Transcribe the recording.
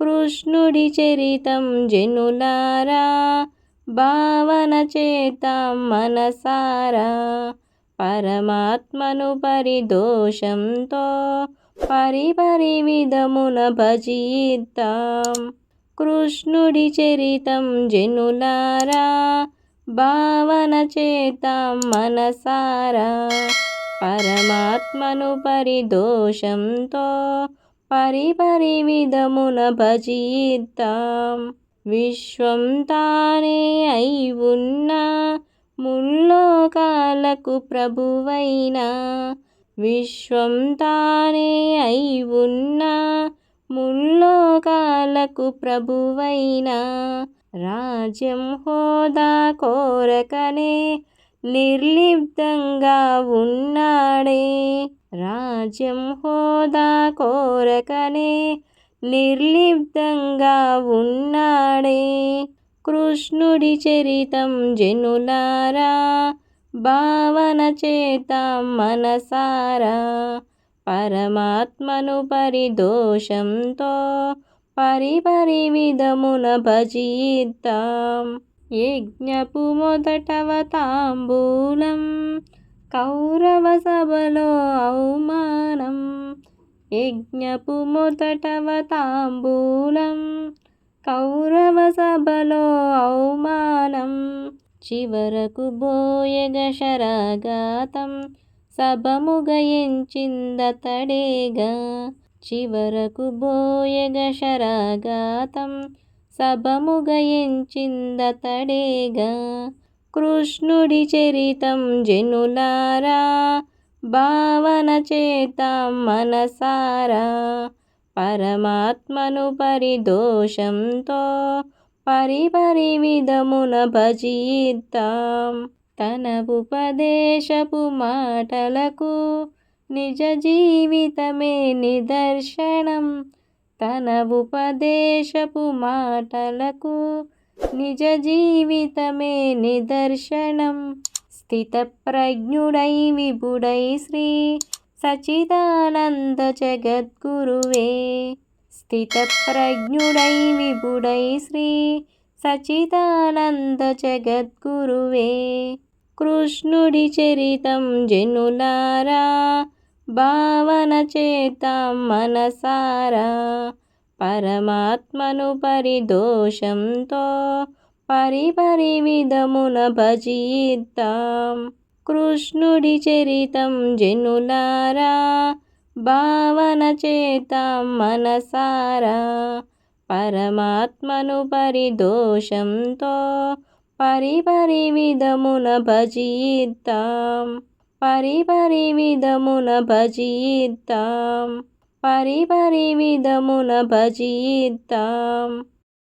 కృష్ణుడి చరితం జనులారా భావన చేతాం మనసారా. పరమాత్మను పరిదోషంతో పరిపరి విధమున భజిద్దాం. కృష్ణుడి చరితం జనులారా భావన చేతాం మనసారా. పరమాత్మను పరిదోషంతో పరిపరి విధమున భజిద్దాం. విశ్వం తానే అయి ఉన్న ముల్లోకాలకు ప్రభువైన. విశ్వం తానే అయి ఉన్న ముల్లోకాలకు ప్రభువైన. రాజ్యం హోదా కోరకనే నిర్లిప్తంగా ఉన్నాడే. రాజ్యం హోదా కోరకనే నిర్లిప్తంగా ఉన్నాడే. కృష్ణుడి చరితం జనులారా భావన చేతాం మనసారా. పరమాత్మను పరిదోషంతో పరిపరి విధమున భజిద్దాం. యజ్ఞపు మొదటవ తాంబూలం కౌరవ సభలో అవమానం. యజ్ఞపు మొదటవ తాంబూలం కౌరవ సభలో అవమానం. చివరకు బోయగ శరాఘాతం సభముగ ఎంచిందతడేగా. చివరకు బోయగ శరాఘాతం సభముగ ఎంచిందతడేగా. కృష్ణుడి చరితం జనులారా భావన చేతాం మనసారా. పరమాత్మను పరిదోషంతో పరిపరి విధమున భజిద్దాం. తన ఉపదేశపు మాటలకు నిజ జీవితమే నిదర్శనం. తన ఉపదేశపు మాటలకు నిజ జీవితమే నిదర్శనం. స్థితప్రజ్ఞుడై విభుడై శ్రీ సచ్చిదానంద జగద్గురువే. స్థితప్రజ్ఞుడై విభుడై శ్రీ సచ్చిదానంద జగద్గురువే. కృష్ణుడి చరితం జనులారా భావన చేతాం మనసారా. పరమాత్మను పరిదోషంతో పరిపరి విధమున భజిద్దాం. కృష్ణుడి చరితం జనులారా భావన చేతాం మనసారా. పరమాత్మను పరిదోషంతో పరిపరి విధమున భజిద్దాం. పరిపరి విధమున భజిద్దాం. పరిపరి విధమున భజిద్దాం.